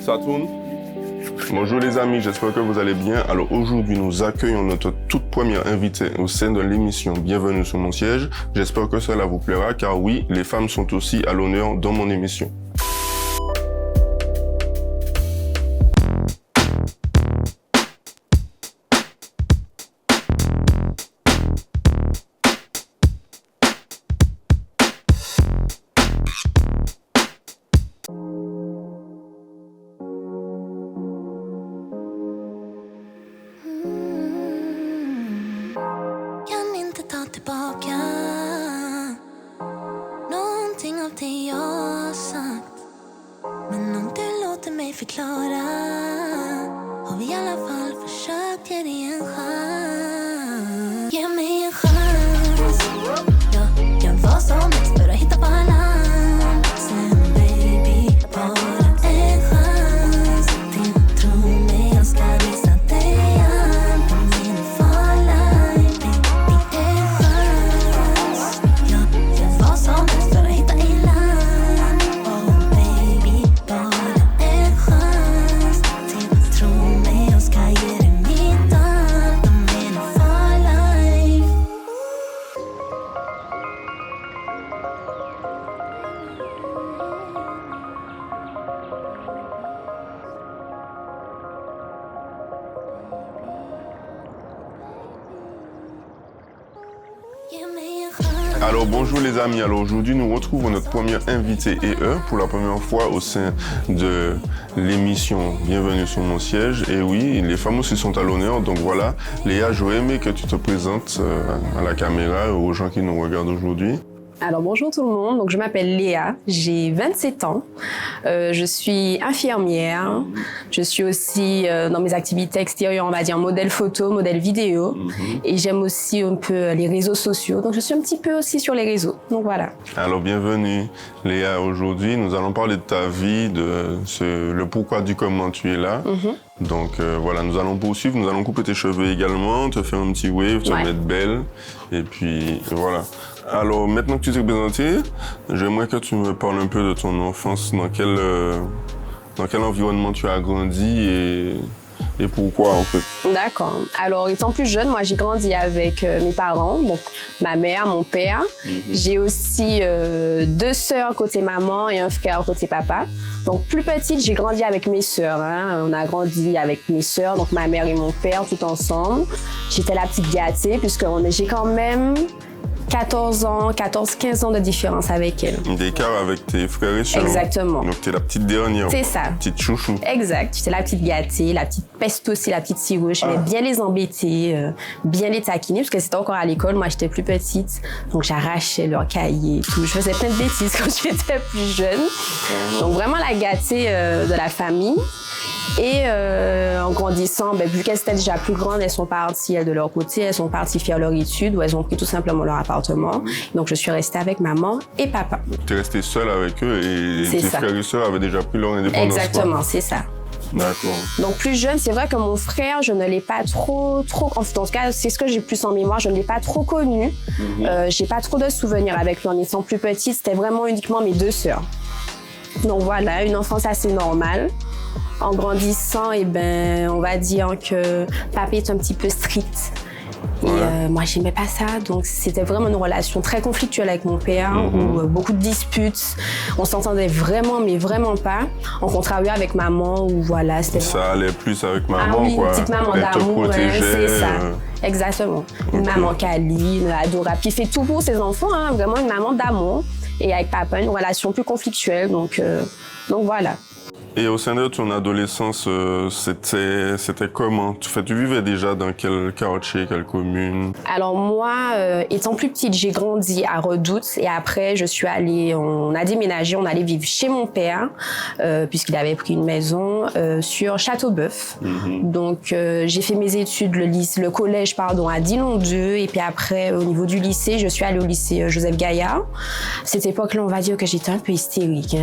Ça tourne? Bonjour les amis, j'espère que vous allez bien. Alors aujourd'hui, nous accueillons notre toute première invitée au sein de l'émission Bienvenue sur mon siège. J'espère que cela vous plaira car oui, les femmes sont aussi à l'honneur dans mon émission. Alors bonjour les amis, alors aujourd'hui nous retrouvons notre première invitée pour la première fois au sein de l'émission Bienvenue sur mon siège. Et oui, les femmes aussi sont à l'honneur, donc voilà. Léa, j'aurais aimé que tu te présentes à la caméra aux gens qui nous regardent aujourd'hui. Alors bonjour tout le monde, donc je m'appelle Léa, j'ai 27 ans, je suis infirmière, je suis aussi dans mes activités extérieures, on va dire modèle photo, modèle vidéo, et j'aime aussi un peu les réseaux sociaux, donc je suis un petit peu aussi sur les réseaux, donc voilà. Alors bienvenue Léa, aujourd'hui nous allons parler de ta vie, de le pourquoi du comment tu es là. Donc voilà, nous allons poursuivre, nous allons couper tes cheveux également, te faire un petit wave, te mettre belle, et puis voilà. Alors maintenant que tu t'es présentée, j'aimerais que tu me parles un peu de ton enfance, dans quel environnement tu as grandi et pourquoi en fait. D'accord. Alors étant plus jeune, moi j'ai grandi avec mes parents, donc ma mère, mon père. J'ai aussi 2 sœurs côté maman et un frère côté papa. Donc plus petite, j'ai grandi avec mes sœurs. On a grandi avec mes sœurs, donc ma mère et mon père tout ensemble. J'étais la petite gâtée puisque j'ai quand même 14-15 ans de différence avec elle. D'écart avec tes frères et sœurs. Exactement. Donc t'es la petite dernière. C'est ça. Petite chouchou. Exact. J'étais la petite gâtée, la petite peste aussi, la petite sirop. J'aimais bien les embêter, bien les taquiner, parce que c'était encore à l'école. Moi, j'étais plus petite, donc j'arrachais leurs cahiers et tout. Je faisais plein de bêtises quand j'étais plus jeune. Donc vraiment la gâtée de la famille. Et en grandissant, vu qu'elles étaient déjà plus grandes, elles sont parties, elles de leur côté, elles sont parties faire leur étude ou elles ont pris tout simplement leur appartement. Donc je suis restée avec maman et papa. Tu es restée seule avec eux et tes frères et sœurs avaient déjà pris leur indépendance. Exactement, c'est ça. D'accord. Donc plus jeune, c'est vrai que mon frère, je ne l'ai pas trop, en tout cas, c'est ce que j'ai plus en mémoire, je ne l'ai pas trop connu. J'ai pas trop de souvenirs avec lui en étant plus petite, c'était vraiment uniquement mes 2 sœurs. Donc voilà, une enfance assez normale. En grandissant, on va dire que papa est un petit peu strict. Et moi, j'aimais pas ça. Donc, c'était vraiment une relation très conflictuelle avec mon père, où beaucoup de disputes. On s'entendait vraiment, mais vraiment pas. En contrario avec maman, où voilà, c'était... Ça allait plus avec maman, oui, quoi. Une petite maman d'amour, c'est ça. Exactement. Une maman câline, adorable, qui fait tout pour ses enfants, vraiment une maman d'amour. Et avec papa, une relation plus conflictuelle. Donc voilà. Et au sein de ton adolescence, c'était comment? Tu vivais déjà dans quel quartier, quelle commune? Alors moi, étant plus petite, j'ai grandi à Redoute et après on a déménagé, on allait vivre chez mon père puisqu'il avait pris une maison sur Châteauboeuf. Donc j'ai fait mes études, le collège à Dillon 2 et puis après au niveau du lycée, je suis allée au lycée Joseph Gaillard. À cette époque-là, on va dire que j'étais un peu hystérique.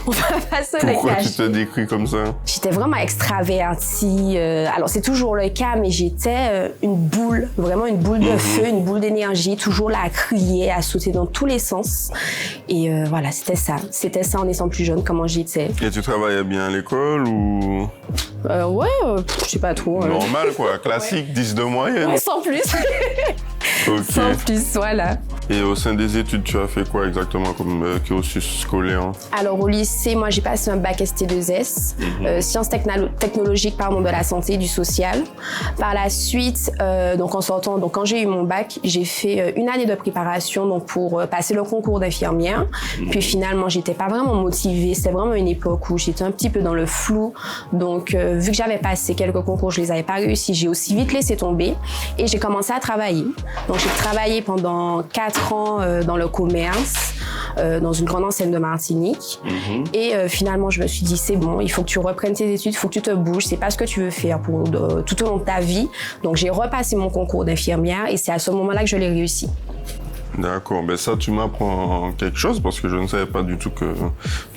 On va pas se le tu te décris comme ça? J'étais vraiment extravertie. Alors, c'est toujours le cas, mais j'étais une boule, vraiment une boule de feu, une boule d'énergie, toujours là à crier, à sauter dans tous les sens. Et voilà, c'était ça. C'était ça en étant plus jeune, comment j'étais. Et tu travaillais bien à l'école ou? Ouais, je sais pas trop. Normal, quoi. Classique, 10 de moyenne. Ouais, sans plus. Ok. Sans plus, voilà. Et au sein des études, tu as fait quoi exactement comme cursus scolaire? Alors au lycée, moi j'ai passé un bac ST2S, sciences technologiques de la santé et du social. Par la suite, donc en sortant, donc quand j'ai eu mon bac, j'ai fait une année de préparation donc pour passer le concours d'infirmière. Puis finalement, j'étais pas vraiment motivée. C'était vraiment une époque où j'étais un petit peu dans le flou. Donc vu que j'avais passé quelques concours, je les avais pas réussi. J'ai aussi vite laissé tomber et j'ai commencé à travailler. Donc j'ai travaillé pendant 4 ans dans le commerce, dans une grande enseigne de Martinique. Et finalement, je me suis dit, c'est bon, il faut que tu reprennes tes études, il faut que tu te bouges, c'est pas ce que tu veux faire pour tout au long de ta vie. Donc j'ai repassé mon concours d'infirmière et c'est à ce moment-là que je l'ai réussi. D'accord, ben ça tu m'apprends quelque chose parce que je ne savais pas du tout que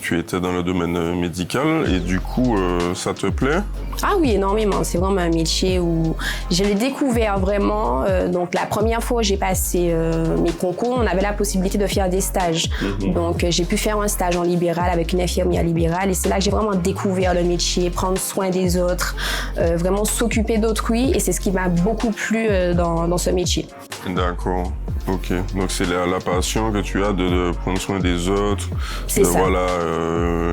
tu étais dans le domaine médical et du coup ça te plaît? Ah oui, énormément. C'est vraiment un métier où je l'ai découvert vraiment. Donc la première fois où j'ai passé mes concours, on avait la possibilité de faire des stages. Donc j'ai pu faire un stage en libéral avec une infirmière libérale et c'est là que j'ai vraiment découvert le métier, prendre soin des autres, vraiment s'occuper d'autrui et c'est ce qui m'a beaucoup plu dans ce métier. D'accord. Ok, donc c'est la passion que tu as de prendre soin des autres, c'est ça. Voilà,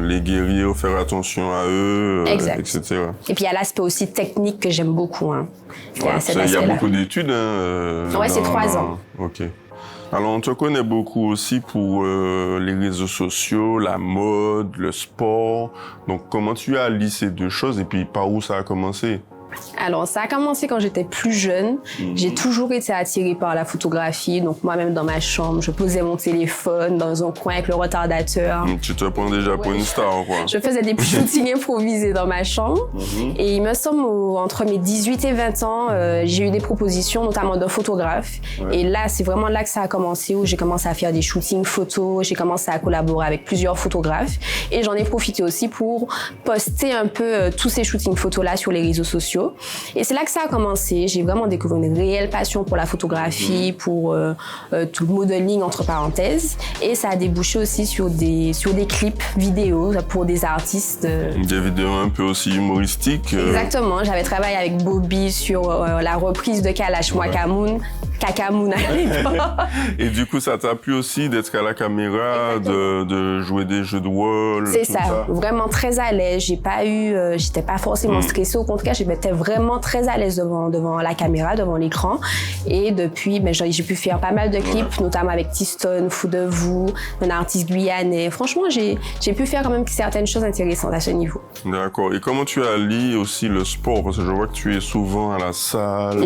les guérir, faire attention à eux, etc. Et puis il y a l'aspect aussi technique que j'aime beaucoup. Hein. Il y a beaucoup d'études. Ouais, c'est 3 ans. Ok. Alors on te connaît beaucoup aussi pour les réseaux sociaux, la mode, le sport. Donc comment tu as allié ces deux choses et puis par où ça a commencé? Alors, ça a commencé quand j'étais plus jeune. J'ai toujours été attirée par la photographie. Donc, moi-même, dans ma chambre, je posais mon téléphone dans un coin avec le retardateur. Tu te prends déjà pour une star, quoi. Je faisais des shootings improvisés dans ma chambre. Et il me semble, entre mes 18 et 20 ans, j'ai eu des propositions, notamment d'un photographe. Et là, c'est vraiment là que ça a commencé, où j'ai commencé à faire des shootings photos. J'ai commencé à collaborer avec plusieurs photographes. Et j'en ai profité aussi pour poster un peu tous ces shootings photos-là sur les réseaux sociaux. Et c'est là que ça a commencé. J'ai vraiment découvert une réelle passion pour la photographie, pour tout le modeling entre parenthèses. Et ça a débouché aussi sur des clips vidéo pour des artistes. Des vidéos un peu aussi humoristiques. Exactement. J'avais travaillé avec Bobby sur la reprise de Kalash Mwakamoun. Kakamoun à l'époque. Et du coup, ça t'a plu aussi d'être à la caméra, de jouer des jeux de rôle. C'est ça, vraiment très à l'aise. J'étais pas forcément stressée. Au contraire, j'étais vraiment très à l'aise devant la caméra, devant l'écran. Et depuis, j'ai pu faire pas mal de clips, notamment avec Tiston, Fou de vous, un artiste guyanais. Franchement, j'ai pu faire quand même certaines choses intéressantes à ce niveau. D'accord. Et comment tu allies aussi le sport? Parce que je vois que tu es souvent à la salle.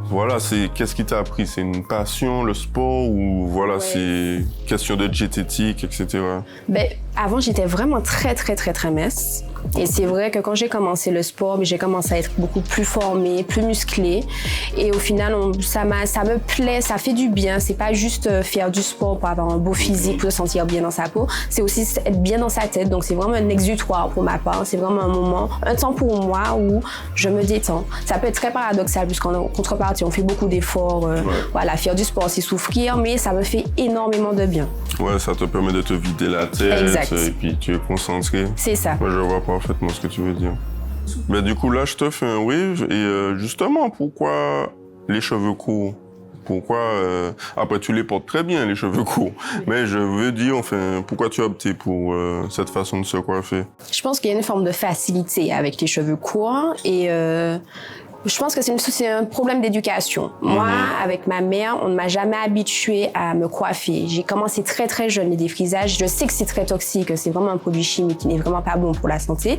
Voilà, qu'est-ce qui t'a appris? C'est une passion, le sport, ou voilà, c'est question de diététique, etc. Avant, j'étais vraiment très mince. Et c'est vrai que quand j'ai commencé le sport, j'ai commencé à être beaucoup plus formée, plus musclée. Et au final, ça me plaît, ça fait du bien. C'est pas juste faire du sport pour avoir un beau physique, pour se sentir bien dans sa peau. C'est aussi être bien dans sa tête. Donc c'est vraiment un exutoire pour ma part. C'est vraiment un temps pour moi où je me détends. Ça peut être très paradoxal puisqu'en contrepartie, on fait beaucoup d'efforts. Voilà, faire du sport, c'est souffrir, mais ça me fait énormément de bien. Ouais, ça te permet de te vider la tête. Exact. Et puis tu es concentré. C'est ça. Moi, je vois parfaitement ce que tu veux dire. Mais du coup, là, je te fais un wave. Et justement, pourquoi les cheveux courts? Pourquoi après, tu les portes très bien, les cheveux courts. Mais je veux dire, enfin, pourquoi tu as opté pour cette façon de se coiffer? Je pense qu'il y a une forme de facilité avec les cheveux courts. Et je pense que c'est un problème d'éducation. Moi, avec ma mère, on ne m'a jamais habituée à me coiffer. J'ai commencé très jeune les défrisages. Je sais que c'est très toxique, c'est vraiment un produit chimique qui n'est vraiment pas bon pour la santé.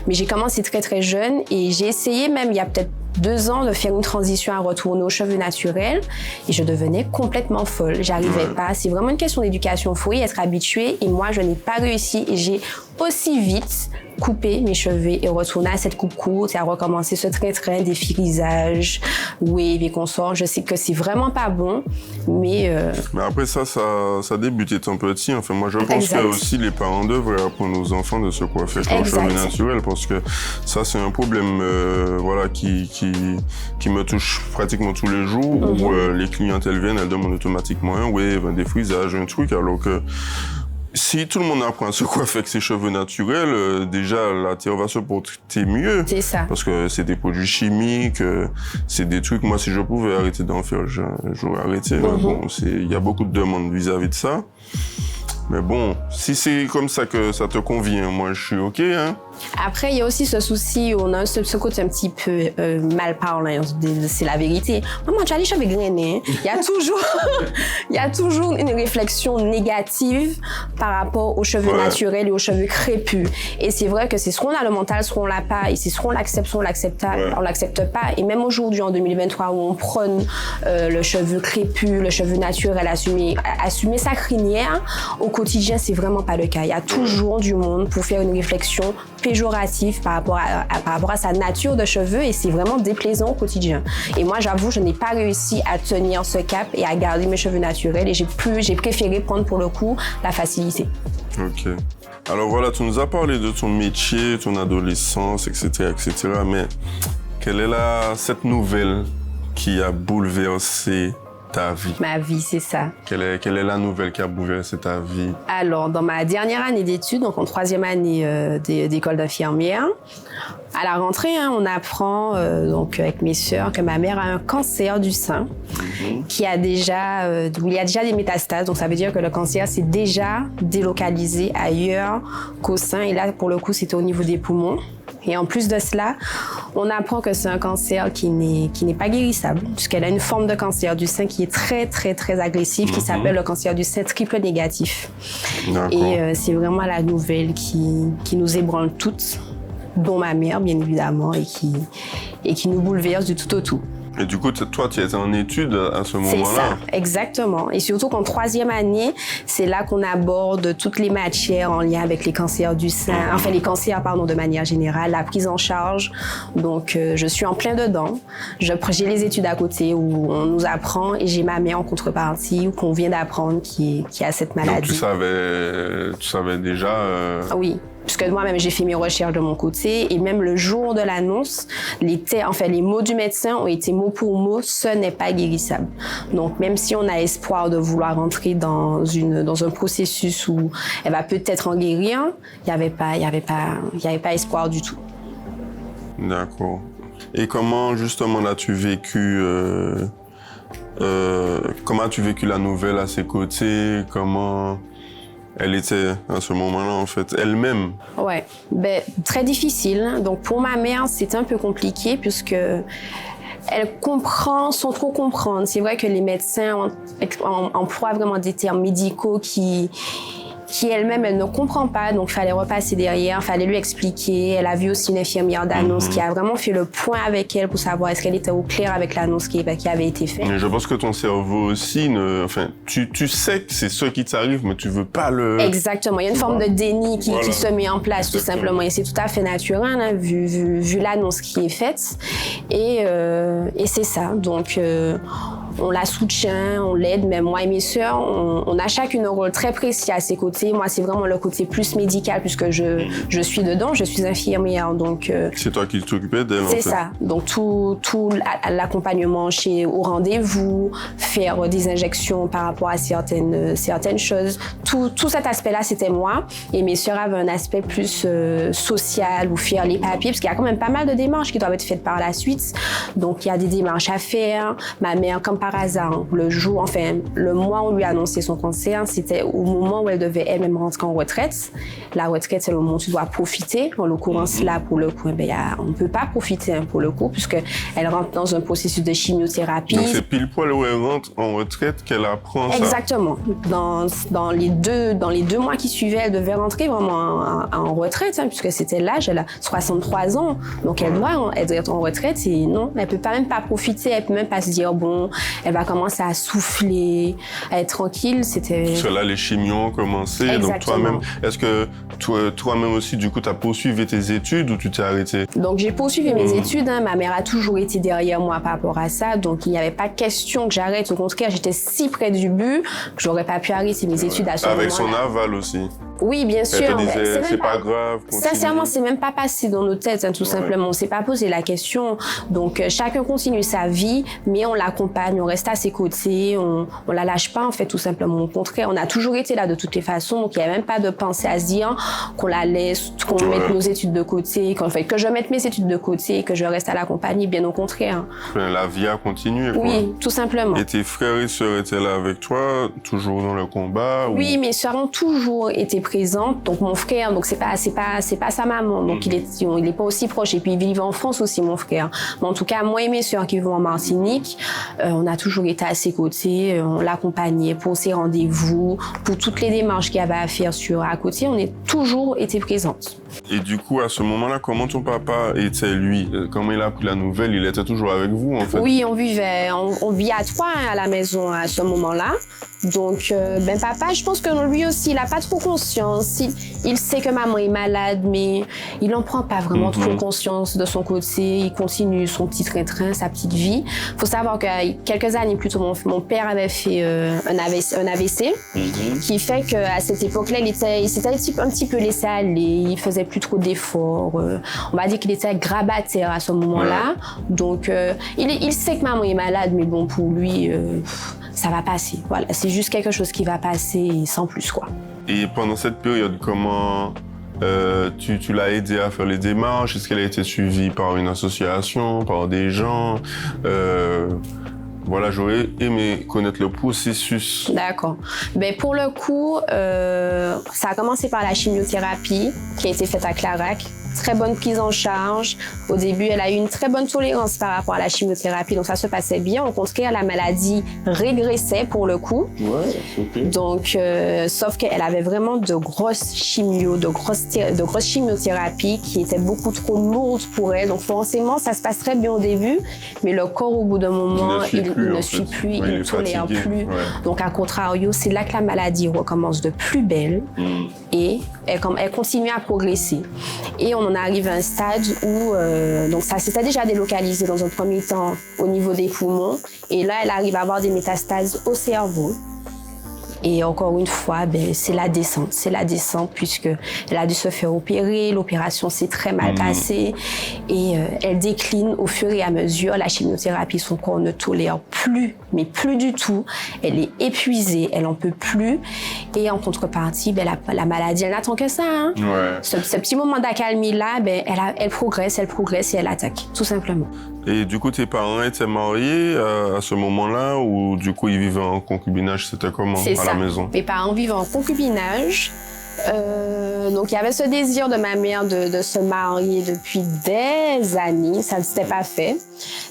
Mais j'ai commencé très jeune et j'ai essayé même il y a peut-être 2 ans de faire une transition à retourner aux cheveux naturels et je devenais complètement folle. J'arrivais pas. C'est vraiment une question d'éducation. Il faut y être habitué et moi, je n'ai pas réussi et j'ai aussi vite couper mes cheveux et retourner à cette coupe courte et à recommencer ce train-train des frisage, wave et consorts. Je sais que c'est vraiment pas bon, mais... Mais après ça débute étant petit. Enfin, moi, je pense que aussi les parents devraient apprendre aux enfants de se coiffer avec leurs cheveux naturels parce que ça, c'est un problème voilà, qui me touche pratiquement tous les jours où les clientèles viennent, elles demandent automatiquement un wave, un défrisage, un truc, alors que si tout le monde apprend à se coiffer avec ses cheveux naturels, déjà la terre va se porter mieux. C'est ça. Parce que c'est des produits chimiques, c'est des trucs. Moi, si je pouvais arrêter d'en faire, j'aurais arrêté. Bon, il y a beaucoup de demandes vis-à-vis de ça. Mais bon, si c'est comme ça que ça te convient, moi, je suis OK, hein. Après, il y a aussi ce souci, on a ce côté un petit peu mal parlant, c'est la vérité. Maman, tu as les cheveux grainés. Il y a toujours une réflexion négative par rapport aux cheveux naturels et aux cheveux crépus. Et c'est vrai que c'est soit on a le mental, soit on l'a pas. Et c'est soit on l'accepte, soit on l'accepte pas. Et même aujourd'hui, en 2023, où on prône le cheveu crépus, le cheveu naturel, assumer sa crinière, au quotidien, c'est vraiment pas le cas. Il y a toujours du monde pour faire une réflexion péjoratif par rapport à sa nature de cheveux et c'est vraiment déplaisant au quotidien. Et moi, j'avoue, je n'ai pas réussi à tenir ce cap et à garder mes cheveux naturels et j'ai préféré prendre pour le coup la facilité. OK. Alors voilà, tu nous as parlé de ton métier, ton adolescence, etc., mais quelle est cette nouvelle qui a bouleversé ta vie? Ma vie, c'est ça. Quelle est la nouvelle qui a bouleversé ta vie? Alors, dans ma dernière année d'études, donc en 3e année d'école d'infirmière, à la rentrée, on apprend donc avec mes sœurs que ma mère a un cancer du sein qui a déjà, où il y a déjà des métastases. Donc ça veut dire que le cancer s'est déjà délocalisé ailleurs qu'au sein. Et là, pour le coup, c'était au niveau des poumons. Et en plus de cela, on apprend que c'est un cancer qui n'est pas guérissable, puisqu'elle a une forme de cancer du sein qui est très, très, très agressif, qui s'appelle le cancer du sein triple négatif. Et c'est vraiment la nouvelle qui nous ébranle toutes, dont ma mère, bien évidemment, et qui nous bouleverse du tout au tout. Et du coup, toi, tu étais en études à ce moment-là? C'est ça, exactement. Et surtout qu'en 3e année, c'est là qu'on aborde toutes les matières en lien avec les cancers du sein, enfin les cancers, de manière générale, la prise en charge. Donc, je suis en plein dedans. J'ai les études à côté où on nous apprend et j'ai ma mère en contrepartie où qu'on vient d'apprendre qui a cette maladie. Donc, tu savais déjà... Oui. Puisque moi-même, j'ai fait mes recherches de mon côté et même le jour de l'annonce, les mots du médecin ont été mot pour mot, ce n'est pas guérissable. Donc, même si on a espoir de vouloir entrer dans un processus où elle va peut-être en guérir, il y avait pas espoir du tout. D'accord. Et comment, justement, as-tu vécu la nouvelle à ses côtés? Comment elle était à ce moment-là, en fait, elle-même? Ouais, très difficile. Donc, pour ma mère, c'est un peu compliqué puisque elle comprend sans trop comprendre. C'est vrai que les médecins emploient vraiment des termes médicaux qui elle-même, elle ne comprend pas, donc fallait repasser derrière, fallait lui expliquer. Elle a vu aussi une infirmière d'annonce qui a vraiment fait le point avec elle pour savoir est-ce qu'elle était au clair avec l'annonce qui avait été faite. Mais je pense que ton cerveau aussi, tu sais que c'est ce qui t'arrive, mais tu veux pas le... Exactement, il y a une forme de déni qui se met en place tout simplement, et c'est tout à fait naturel, hein, vu l'annonce qui est faite, et c'est ça, donc... on la soutient, on l'aide, mais moi et mes sœurs, on a chacune un rôle très précis à ses côtés. Moi, c'est vraiment le côté plus médical puisque je suis dedans, je suis infirmière, donc... c'est toi qui t'occupais d'elle, en fait. C'est ça. Donc, tout l'accompagnement au rendez-vous, faire des injections par rapport à certaines choses. Tout cet aspect-là, c'était moi. Et mes sœurs avaient un aspect plus social ou faire les papiers, parce qu'il y a quand même pas mal de démarches qui doivent être faites par la suite. Donc, il y a des démarches à faire. Ma mère, comme par hasard, le mois où on lui a annoncé son cancer, c'était au moment où elle devait elle-même rentrer en retraite. La retraite, c'est le moment où tu dois profiter. En l'occurrence, là, pour le coup, on ne peut pas profiter pour le coup, puisqu'elle rentre dans un processus de chimiothérapie. Donc, c'est pile poil où elle rentre en retraite qu'elle apprend ça. Exactement. Dans les 2 mois qui suivaient, elle devait rentrer vraiment en retraite, puisque c'était l'âge, elle a 63 ans. Donc, elle doit être en retraite et non, elle peut même pas profiter, elle peut même pas se dire, bon, elle va commencer à souffler, à être tranquille. C'était... Parce que là, les chimios ont commencé. Exactement. Donc toi-même, est-ce que toi-même aussi, du coup, tu as poursuivi tes études ou tu t'es arrêté? Donc j'ai poursuivi mes études. Hein. Ma mère a toujours été derrière moi par rapport à ça. Donc il n'y avait pas question que j'arrête. Au contraire, j'étais si près du but que j'aurais pas pu arrêter mes études à ce moment-là. Avec son aval aussi. Oui, bien sûr. Elle te disait, c'est pas grave. Continue. Sincèrement, c'est même pas passé dans nos têtes, hein, tout simplement. On s'est pas posé la question. Donc, chacun continue sa vie, mais on l'accompagne, on reste à ses côtés, on la lâche pas, en fait, tout simplement. Au contraire, on a toujours été là de toutes les façons. Donc, il y a même pas de pensée à se dire qu'on la laisse, qu'on mette nos études de côté, que je mette mes études de côté, que je reste à l'accompagner. Bien au contraire. La vie a continué, quoi. Oui, tout simplement. Et tes frères et sœurs étaient là avec toi, toujours dans le combat? Oui, mes sœurs ont toujours été présentes. Donc mon frère, donc c'est pas sa maman, donc il est pas aussi proche. Et puis il vit en France aussi, mon frère. Mais en tout cas, moi et mes sœurs qui vivent en Martinique, on a toujours été à ses côtés, on l'accompagnait pour ses rendez-vous, pour toutes les démarches qu'il y avait à faire à côté, on est toujours été présentes. Et du coup, à ce moment-là, comment ton papa était, lui? Comment il a pris la nouvelle? Il était toujours avec vous, en fait? Oui, on vit à 3 à la maison à ce moment-là. Donc, papa, je pense que lui aussi, il a pas trop conscience. Il sait que maman est malade, mais il en prend pas vraiment trop conscience de son côté. Il continue son petit train-train, sa petite vie. Faut savoir que quelques années plus tôt, mon père avait fait un AVC, qui fait qu'à cette époque-là, il s'était un petit peu laissé aller. Il faisait plus trop d'efforts. On va dire qu'il était grabataire à ce moment-là. Donc, il sait que maman est malade, mais bon, pour lui, ça va passer. Voilà, c'est juste quelque chose qui va passer sans plus, quoi. Et pendant cette période, comment tu l'as aidé à faire les démarches? Est-ce qu'elle a été suivie par une association, par des gens? Voilà, j'aurais aimé connaître le processus. D'accord. Pour le coup, ça a commencé par la chimiothérapie qui a été faite à Clarac. Très bonne prise en charge. Au début, elle a eu une très bonne tolérance par rapport à la chimiothérapie, donc ça se passait bien. Au contraire, la maladie régressait pour le coup. Ouais, ok. Donc, sauf qu'elle avait vraiment de grosses chimiothérapies qui étaient beaucoup trop lourdes pour elle. Donc, forcément, ça se passe très bien au début, mais le corps, au bout d'un moment, il ne suit plus, il ne tolère plus. Ouais. Donc, à contrario, c'est là que la maladie recommence de plus belle et elle continue à progresser. Et on en arrive à un stade où donc ça s'était déjà délocalisé dans un premier temps au niveau des poumons. Et là, elle arrive à avoir des métastases au cerveau. Et encore une fois, c'est la descente puisque elle a dû se faire opérer, l'opération s'est très mal passée et elle décline au fur et à mesure. La chimiothérapie, son corps ne tolère plus, mais plus du tout. Elle est épuisée, elle en peut plus. Et en contrepartie, la maladie, elle n'attend que ça. Hein. Ouais. Ce petit moment d'accalmie-là, elle progresse et elle attaque, tout simplement. Et du coup, tes parents étaient mariés à ce moment-là ou du coup, ils vivaient en concubinage? C'était comment à la maison? Mes parents vivaient en concubinage. Donc, il y avait ce désir de ma mère de se marier depuis des années. Ça ne s'était pas fait.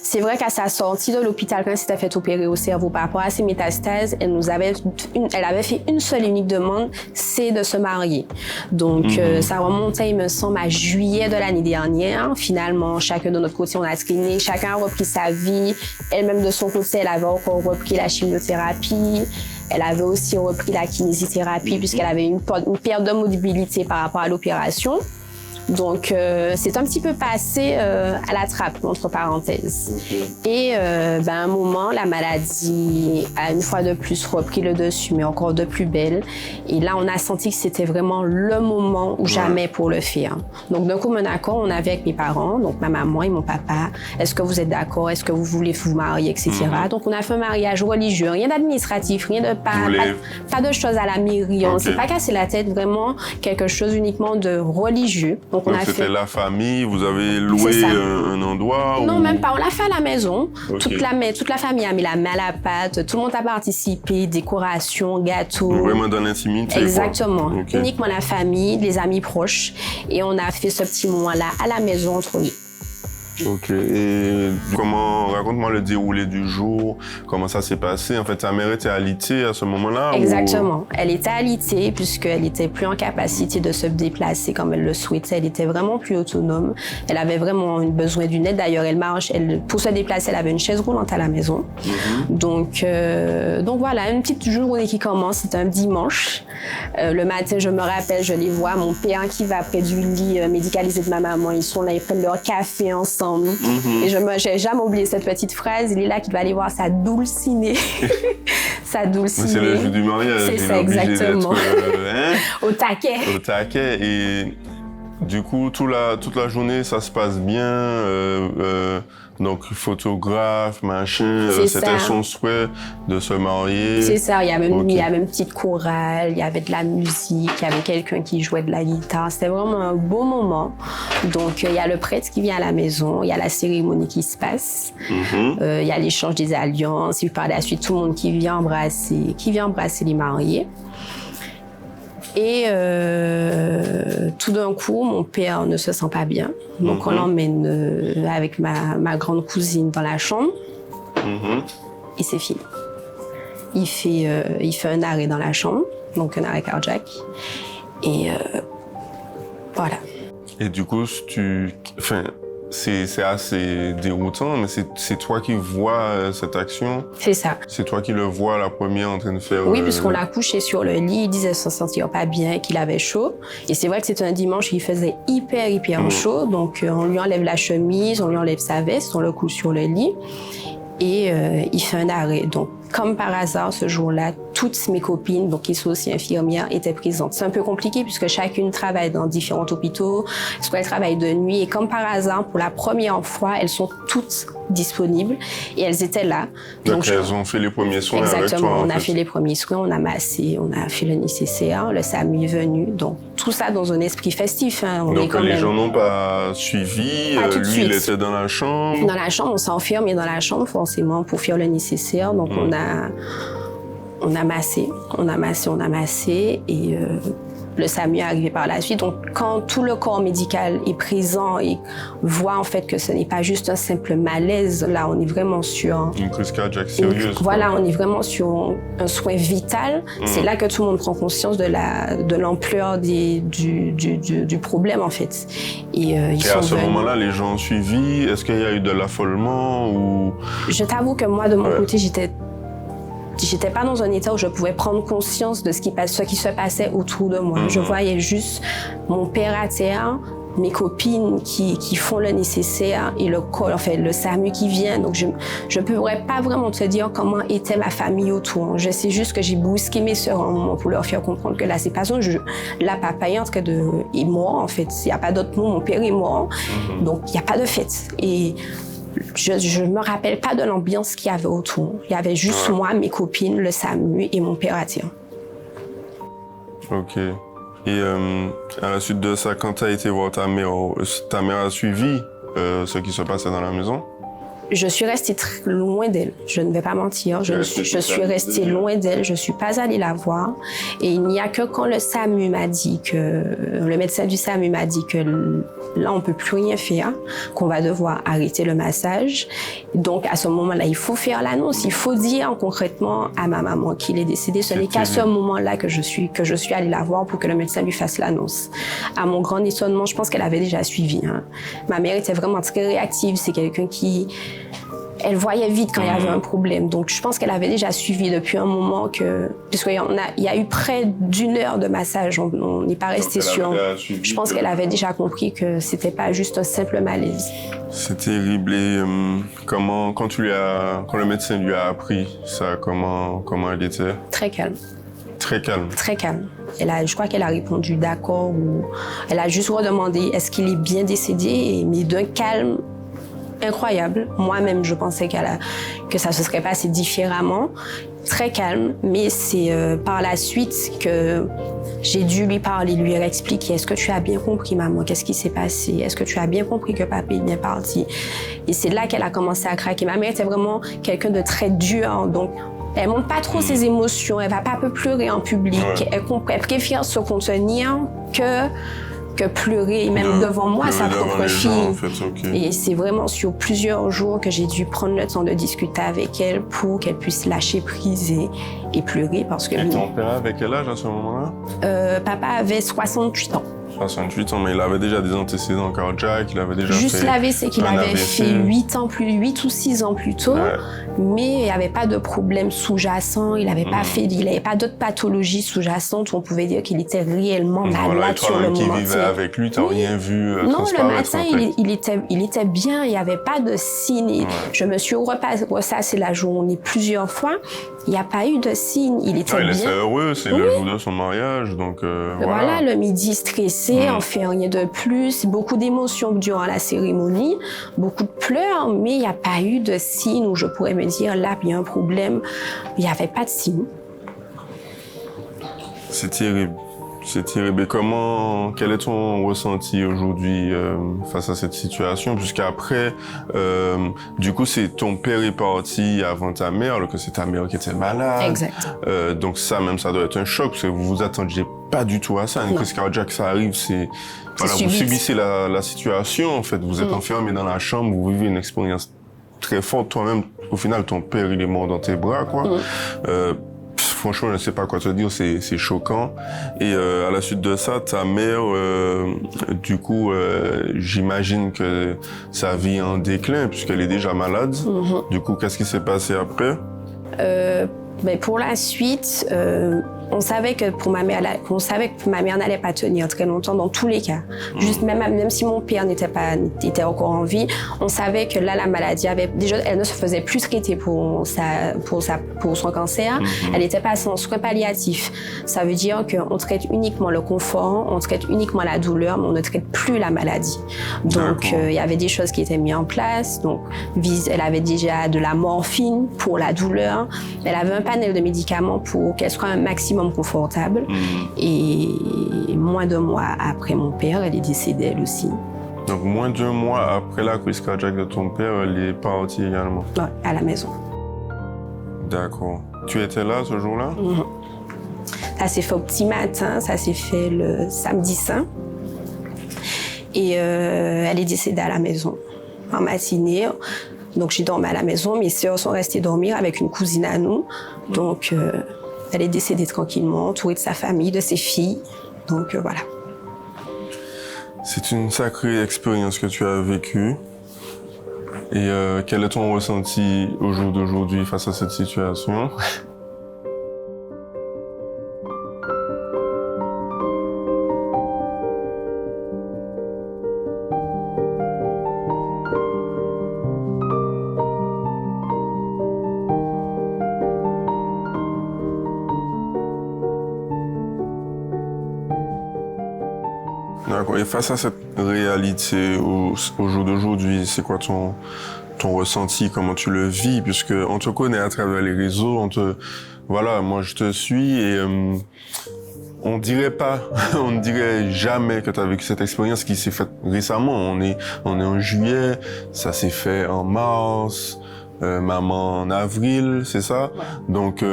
C'est vrai qu'à sa sortie de l'hôpital, quand elle s'était fait opérer au cerveau par rapport à ses métastases, elle avait fait une seule et unique demande, c'est de se marier. Donc, ça remontait, il me semble, à juillet de l'année dernière. Finalement, chacun de notre côté, on a traîné, chacun a repris sa vie. Elle-même, de son côté, elle avait encore repris la chimiothérapie. Elle avait aussi repris la kinésithérapie puisqu'elle avait une perte de mobilité par rapport à l'opération. Donc, c'est un petit peu passé à la trappe, entre parenthèses. Et à un moment, la maladie a une fois de plus repris le dessus, mais encore de plus belle. Et là, on a senti que c'était vraiment le moment ou jamais pour le faire. Donc, d'un commun accord, on avait avec mes parents, donc ma maman et mon papa. Est-ce que vous êtes d'accord? Est-ce que vous voulez vous marier, etc. Donc, on a fait un mariage religieux, rien d'administratif, rien de pas de choses à la mairie. On s'est pas cassé la tête, vraiment quelque chose uniquement de religieux. Donc, c'était la famille, vous avez loué un endroit? Non, même pas, on l'a fait à la maison. Okay. Toute la famille a mis la main à la pâte, tout le monde a participé, décoration, gâteau. Vraiment dans l'intimité? Exactement. Uniquement la famille, les amis proches. Et on a fait ce petit moment-là à la maison entre nous. Ok. Et raconte-moi le déroulé du jour, comment ça s'est passé. En fait, ta mère était alitée à ce moment-là? Exactement. Elle était alitée puisqu'elle était plus en capacité de se déplacer comme elle le souhaitait. Elle était vraiment plus autonome. Elle avait vraiment besoin d'une aide. D'ailleurs, pour se déplacer, elle avait une chaise roulante à la maison. Donc voilà, une petite journée qui commence. C'est un dimanche. Le matin, je me rappelle, je les vois, mon père qui va près du lit médicalisé de ma maman. Ils sont là, ils prennent leur café ensemble. Et je n'ai jamais oublié cette petite phrase. Il est là qu'il va aller voir sa dulcinée. Sa dulcinée. C'est le jeu du mariage. C'est ça, exactement. Au taquet. Au taquet. Et du coup, toute la journée, ça se passe bien. Donc, photographe, machin. C'était son souhait de se marier. C'est ça. Il y avait une petite chorale, il y avait de la musique, il y avait quelqu'un qui jouait de la guitare. C'était vraiment un beau moment. Donc, il y a le prêtre qui vient à la maison, il y a la cérémonie qui se passe, il y a l'échange des alliances, et puis par la suite, tout le monde qui vient embrasser les mariés. Et tout d'un coup, mon père ne se sent pas bien. Donc, on l'emmène avec ma grande cousine dans la chambre. Et c'est fini. Il fait un arrêt dans la chambre, donc un arrêt cardiaque. Et voilà. Et du coup, c'est assez déroutant, mais c'est toi qui vois cette action. C'est ça. C'est toi qui le vois la première en train de faire... Oui, puisqu'on l'a couché sur le lit, il disait se sentir pas bien, qu'il avait chaud. Et c'est vrai que c'était un dimanche, il faisait hyper chaud. Donc, on lui enlève la chemise, on lui enlève sa veste, on le couche sur le lit. Et il fait un arrêt. Donc, comme par hasard, ce jour-là, toutes mes copines, donc qui sont aussi infirmières, étaient présentes. C'est un peu compliqué puisque chacune travaille dans différents hôpitaux, soit elle travaille de nuit. Et comme par hasard, pour la première fois, elles sont toutes disponibles et elles étaient là. Donc elles ont fait les premiers soins avec toi. Exactement, on a fait les premiers soins, on a massé, on a fait le nécessaire, le SAMU est venu. Donc tout ça dans un esprit festif. Donc les gens n'ont pas suivi, lui il était dans la chambre. Dans la chambre, on s'enferme dans la chambre forcément pour faire le nécessaire. Donc on a massé et le SAMU est arrivé par la suite. Donc, quand tout le corps médical est présent et voit en fait que ce n'est pas juste un simple malaise, là, on est vraiment sur... Une crise cardiaque sérieuse. Voilà, on est vraiment sur un soin vital. C'est là que tout le monde prend conscience de l'ampleur du problème, en fait. Et à ce moment-là, les gens ont suivi. Est-ce qu'il y a eu de l'affolement ou... Je t'avoue que moi, de mon côté, j'étais pas dans un état où je pouvais prendre conscience de ce qui se passait autour de moi. Je voyais juste mon père à terre, mes copines qui font le nécessaire et le SAMU qui vient. Donc, je ne pourrais pas vraiment te dire comment était ma famille autour. Je sais juste que j'ai bousqué mes sœurs un moment pour leur faire comprendre que là, c'est pas ça. Là, papa est mort, en fait. Il n'y a pas d'autre mot. Mon père est mort. Donc, il n'y a pas de fête. Et je me rappelle pas de l'ambiance qu'il y avait autour. Il y avait juste moi, mes copines, le SAMU et mon père à terre. Ok. Et à la suite de ça, quand tu as été voir ta mère a suivi ce qui se passait dans la maison? Je suis restée très loin d'elle. Je ne vais pas mentir. Je suis restée loin d'elle. Je suis pas allée la voir. Et il n'y a que quand le médecin du SAMU m'a dit que là, on peut plus rien faire, qu'on va devoir arrêter le massage. Donc, à ce moment-là, il faut faire l'annonce. Il faut dire concrètement à ma maman qu'il est décédé. Ce n'est qu'à ce moment-là que je suis allée la voir pour que le médecin lui fasse l'annonce. À mon grand étonnement, je pense qu'elle avait déjà suivi. Ma mère était vraiment très réactive. C'est quelqu'un elle voyait vite quand il y avait un problème. Donc, je pense qu'elle avait déjà suivi depuis un moment puisqu'il y a eu près d'1 heure de massage. On n'est pas resté sur... Je pense qu'elle avait déjà compris que c'était pas juste un simple malaise. C'est terrible. Et quand le médecin lui a appris ça, comment elle était? Très calme. Très calme? Très calme. Je crois qu'elle a répondu d'accord ou elle a juste redemandé est-ce qu'il est bien décédé, mais d'un calme incroyable. Moi-même, je pensais que ça se serait passé différemment. Très calme, mais c'est par la suite que j'ai dû lui parler, lui expliquer. Est-ce que tu as bien compris, maman? Qu'est-ce qui s'est passé? Est-ce que tu as bien compris que papa est bien parti? Et c'est là qu'elle a commencé à craquer. Ma mère était vraiment quelqu'un de très dur, donc elle montre pas trop ses émotions. Elle va pas pleurer en public. Elle préfère se contenir que que pleurer, même devant moi, sa propre fille. En fait, okay. Et c'est vraiment sur plusieurs jours que j'ai dû prendre le temps de discuter avec elle pour qu'elle puisse lâcher prise et pleurer. Parce que, et ton père avait quel âge à ce moment-là? Papa avait 68 ans. 68 ans, mais il avait déjà des antécédents cardiaques, il avait déjà Juste fait l'AVC qu'il avait fait 8 ou 6 ans plus tôt, ouais. Mais il n'y avait pas de problème sous-jacent, il n'avait pas d'autres pathologies sous-jacentes où on pouvait dire qu'il était réellement malade sur le moment. Qui vivait avec lui, t'as rien vu non, le matin, il était bien, il n'y avait pas de signes. Ouais. Je me suis ressassée la journée plusieurs fois. Il n'y a pas eu de signe, il était bien. Il était heureux, c'est le jour de son mariage, donc voilà, le midi stressé, on fait rien de plus, beaucoup d'émotions durant la cérémonie, beaucoup de pleurs, mais il n'y a pas eu de signe où je pourrais me dire, là, il y a un problème. Il n'y avait pas de signe. C'est terrible. C'est terrible. Et quel est ton ressenti aujourd'hui face à cette situation? Puisqu'après, du coup, c'est ton père est parti avant ta mère, alors que c'est ta mère qui était malade. Exact. Donc ça doit être un choc, parce que vous vous attendiez pas du tout à ça. Une crise cardiaque, ça arrive, voilà, vous subissez la situation, en fait. Vous êtes enfermé dans la chambre, vous vivez une expérience très forte. Toi-même, au final, ton père, il est mort dans tes bras, quoi. Franchement, je ne sais pas quoi te dire, c'est choquant. Et à la suite de ça, ta mère, du coup, j'imagine que sa vie est en déclin puisqu'elle est déjà malade. Du coup, qu'est-ce qui s'est passé après? Pour la suite, on savait que ma mère n'allait pas tenir très longtemps dans tous les cas. Juste même si mon père était encore en vie, on savait que là la maladie elle ne se faisait plus traiter pour son cancer. Elle n'était pas en soins palliatifs. Ça veut dire qu'on traite uniquement le confort, on traite uniquement la douleur, mais on ne traite plus la maladie. Donc il y avait des choses qui étaient mises en place. Donc elle avait déjà de la morphine pour la douleur. Elle avait un panel de médicaments pour qu'elle soit un maximum confortable. Et moins d'un mois après mon père, elle est décédée elle aussi. Donc moins d'un mois après la crise cardiaque de ton père, elle est partie également? Ouais, à la maison. D'accord. Tu étais là ce jour-là? Ça s'est fait au petit matin, ça s'est fait le samedi saint. Et elle est décédée à la maison en matinée. Donc j'ai dormi à la maison, mes sœurs sont restées dormir avec une cousine à nous. Donc elle est décédée tranquillement, entourée de sa famille, de ses filles. Donc voilà. C'est une sacrée expérience que tu as vécue. Et quel est ton ressenti au jour d'aujourd'hui face à cette situation? D'accord. Et face à cette réalité au jour d'aujourd'hui, c'est quoi ton ressenti, comment tu le vis, puisque on te connaît à travers les réseaux, voilà, moi je te suis et on ne dirait jamais que tu as vécu cette expérience qui s'est faite récemment. On est en juillet, ça s'est fait en mars, maman en avril, c'est ça? Ouais. Donc,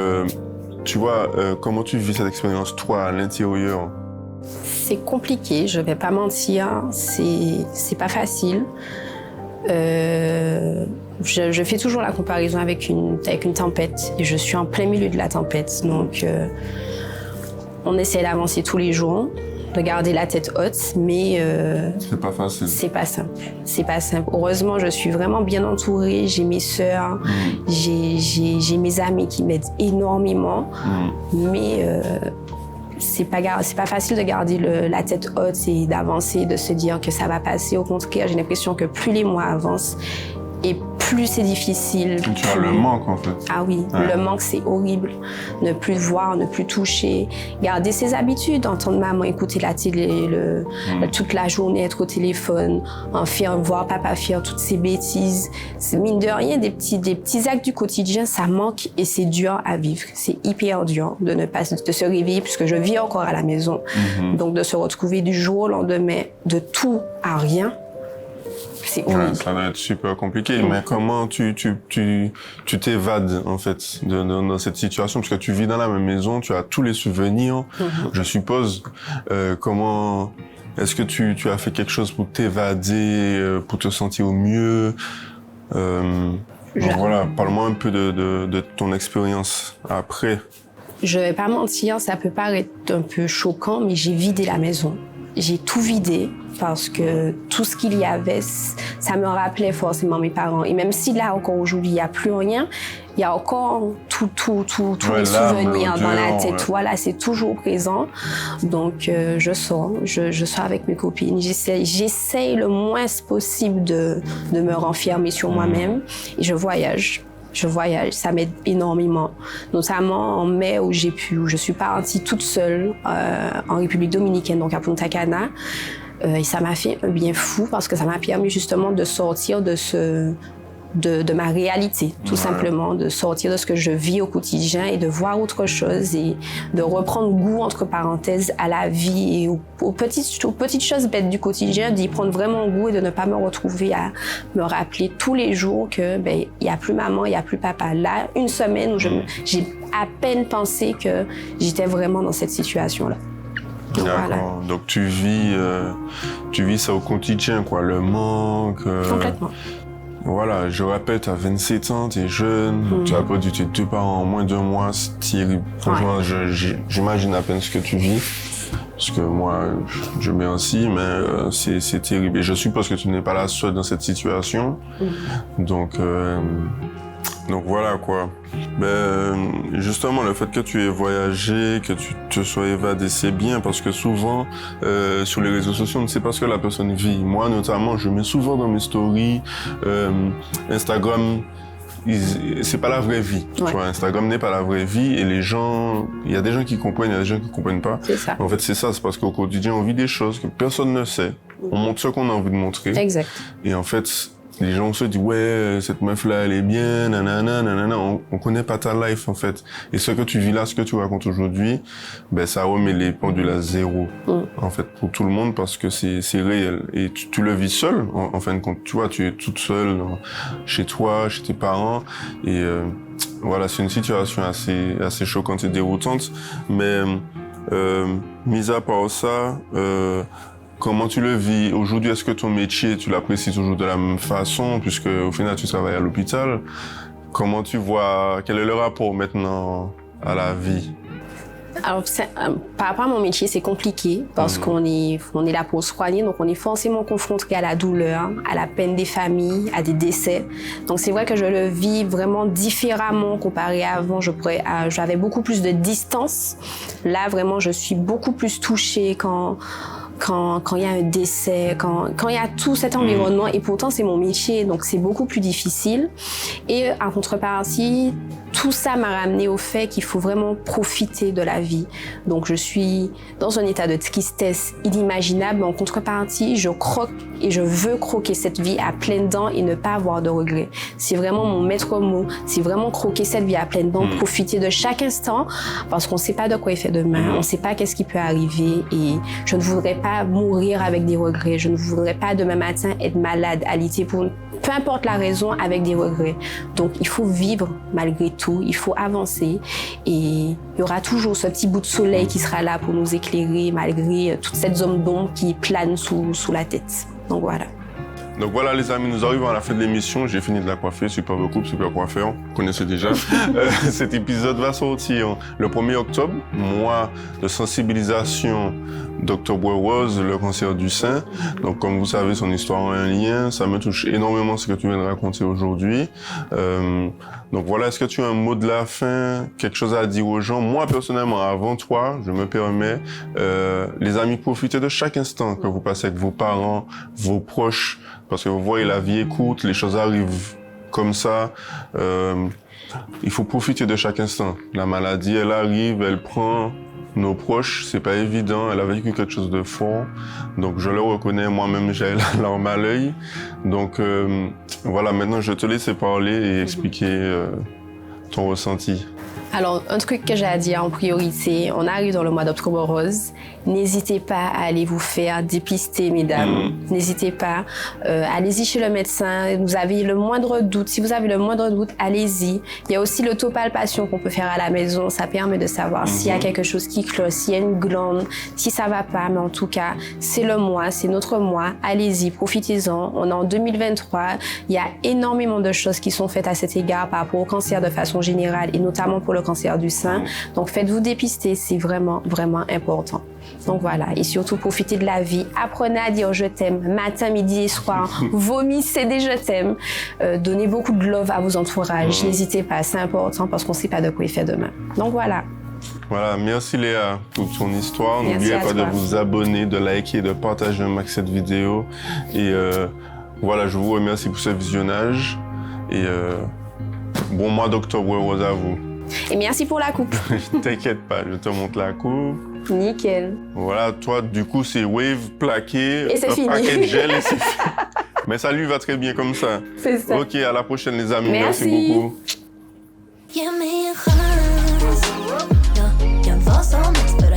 tu vois, comment tu vis cette expérience, toi, à l'intérieur? C'est compliqué, je vais pas mentir, c'est pas facile. Je fais toujours la comparaison avec une tempête et je suis en plein milieu de la tempête. Donc, on essaie d'avancer tous les jours, de garder la tête haute, mais c'est pas facile. C'est pas simple. C'est pas simple. Heureusement, je suis vraiment bien entourée. J'ai mes sœurs, j'ai mes amis qui m'aident énormément, mais c'est pas facile de garder la tête haute et d'avancer, de se dire que ça va passer. Au contraire, j'ai l'impression que plus les mois avancent et plus c'est difficile. Tu as le manque, en fait. Ah oui, ouais. Le manque, c'est horrible. Ne plus voir, ne plus toucher. Garder ses habitudes, entendre maman écouter la télé toute la journée, être au téléphone, voir papa faire toutes ces bêtises. C'est mine de rien, des petits actes du quotidien, ça manque et c'est dur à vivre. C'est hyper dur de se réveiller, puisque je vis encore à la maison. Donc de se retrouver du jour au lendemain, de tout à rien. C'est horrible. Ouais, ça va être super compliqué. Mais comment tu t'évades, en fait, dans cette situation? Parce que tu vis dans la même maison, tu as tous les souvenirs, je suppose. Comment est-ce que tu as fait quelque chose pour t'évader, pour te sentir au mieux? Voilà, parle-moi un peu de ton expérience après. Je vais pas mentir, ça peut paraître un peu choquant, mais j'ai vidé la maison. J'ai tout vidé parce que tout ce qu'il y avait, ça me rappelait forcément mes parents. Et même si là, encore aujourd'hui, il n'y a plus rien, il y a encore tous les souvenirs dans la tête. Ouais. Voilà, c'est toujours présent. Donc, je sors avec mes copines. J'essaye le moins possible de me renfermer sur moi-même et je voyage. Ça m'aide énormément, notamment en mai où je suis partie toute seule en République dominicaine, donc à Punta Cana. Et ça m'a fait un bien fou parce que ça m'a permis justement de sortir de ma réalité, tout simplement, de sortir de ce que je vis au quotidien et de voir autre chose et de reprendre goût, entre parenthèses, à la vie et aux petites choses bêtes du quotidien, d'y prendre vraiment goût et de ne pas me retrouver à me rappeler tous les jours que, il n'y a plus maman, il n'y a plus papa. Là, une semaine où j'ai à peine pensé que j'étais vraiment dans cette situation-là. D'accord. Voilà. Donc tu vis ça au quotidien, quoi, le manque. Complètement. Voilà, je rappelle, tu as 27 ans, tu es jeune, tu as perdu tes 2 parents en moins d'1 mois, c'est terrible. Franchement, j'imagine à peine ce que tu vis, parce que moi, je mets ainsi, mais c'est terrible. Et je suppose que tu n'es pas la seule dans cette situation. Donc voilà, quoi. Justement, le fait que tu aies voyagé, que tu te sois évadé, c'est bien parce que souvent, sur les réseaux sociaux, on ne sait pas ce que la personne vit. Moi, notamment, je mets souvent dans mes stories, Instagram, c'est pas la vraie vie. Ouais. Tu vois, Instagram n'est pas la vraie vie et les gens, il y a des gens qui comprennent, il y a des gens qui comprennent pas. C'est ça. En fait, c'est ça, c'est parce qu'au quotidien, on vit des choses que personne ne sait. On montre ce qu'on a envie de montrer. Exact. Et en fait, les gens se disent, ouais, cette meuf-là, elle est bien, nanana, nanana. On connaît pas ta life, en fait. Et ce que tu vis là, ce que tu racontes aujourd'hui, ça remet les pendules à zéro, en fait, pour tout le monde, parce que c'est réel. Et tu le vis seul, en fin de compte. Tu vois, tu es toute seule, chez toi, chez tes parents. Et, voilà, c'est une situation assez choquante et déroutante. Mais, mis à part ça, comment tu le vis aujourd'hui? Est-ce que ton métier, tu l'apprécies toujours de la même façon, puisque au final tu travailles à l'hôpital? Comment tu vois, quel est le rapport maintenant à la vie? Alors, par rapport à mon métier, c'est compliqué parce qu'on est là pour soigner, donc on est forcément confronté à la douleur, à la peine des familles, à des décès. Donc c'est vrai que je le vis vraiment différemment comparé à avant. J'avais beaucoup plus de distance. Là, vraiment, je suis beaucoup plus touchée quand il y a un décès, quand il y a tout cet environnement, et pourtant c'est mon métier, donc c'est beaucoup plus difficile. Et en contrepartie, tout ça m'a ramené au fait qu'il faut vraiment profiter de la vie. Donc je suis dans un état de tristesse inimaginable, mais en contrepartie, je croque et je veux croquer cette vie à pleines dents et ne pas avoir de regrets. C'est vraiment mon maître mot, c'est vraiment croquer cette vie à pleines dents, profiter de chaque instant, parce qu'on ne sait pas de quoi il fait demain, on ne sait pas qu'est-ce qui peut arriver, et je ne voudrais pas mourir avec des regrets, je ne voudrais pas demain matin être malade, alité pour peu importe la raison, avec des regrets. Donc il faut vivre malgré tout, il faut avancer, et il y aura toujours ce petit bout de soleil qui sera là pour nous éclairer malgré toute cette zone d'ombre qui plane sous la tête. Donc voilà. Donc voilà les amis, nous arrivons à la fin de l'émission. J'ai fini de la coiffer, superbe coupe, super coiffeur, vous connaissez déjà. Cet épisode va sortir le 1er octobre, mois de sensibilisation d'Octobre Rose, le cancer du sein. Donc comme vous savez, son histoire a un lien, ça me touche énormément ce que tu viens de raconter aujourd'hui. Donc voilà, est-ce que tu as un mot de la fin, quelque chose à dire aux gens? Moi personnellement, avant toi, je me permets, les amis, profitez de chaque instant que vous passez avec vos parents, vos proches, parce que vous voyez, la vie est courte, les choses arrivent comme ça. Il faut profiter de chaque instant. La maladie, elle arrive, elle prend nos proches, c'est pas évident. Elle a vécu quelque chose de fort. Donc je le reconnais, moi-même j'ai la larme à l'œil. Donc voilà, maintenant je te laisse parler et expliquer ton ressenti. Alors, un truc que j'ai à dire en priorité, on arrive dans le mois d'Octobre Rose. N'hésitez pas à aller vous faire dépister, mesdames. N'hésitez pas. Allez-y chez le médecin. Vous avez le moindre doute. Si vous avez le moindre doute, allez-y. Il y a aussi l'autopalpation qu'on peut faire à la maison. Ça permet de savoir s'il y a quelque chose qui cloche, s'il y a une glande, si ça va pas. Mais en tout cas, c'est le mois, c'est notre mois. Allez-y, profitez-en. On est en 2023. Il y a énormément de choses qui sont faites à cet égard par rapport au cancer de façon générale et notamment pour le cancer du sein. Donc, faites-vous dépister. C'est vraiment, vraiment important. Donc voilà, et surtout profitez de la vie. Apprenez à dire je t'aime matin, midi et soir. Vomissez des je t'aime. Donnez beaucoup de love à vos entourages. N'hésitez pas, c'est important parce qu'on ne sait pas de quoi il fait demain. Donc voilà. Voilà, merci Léa pour ton histoire. N'oubliez pas de vous abonner, de liker, de partager un max cette vidéo. Et voilà, je vous remercie pour ce visionnage. Et bon mois d'Octobre Rose à vous. Et merci pour la coupe. T'inquiète pas, je te montre la coupe. Nickel. Voilà, toi, du coup, c'est wave, plaqué, Et c'est fini. paquet de gel et c'est fini. Mais ça lui va très bien comme ça. C'est ça. Ok, à la prochaine les amis. Merci beaucoup. Give me a chance. Your voice on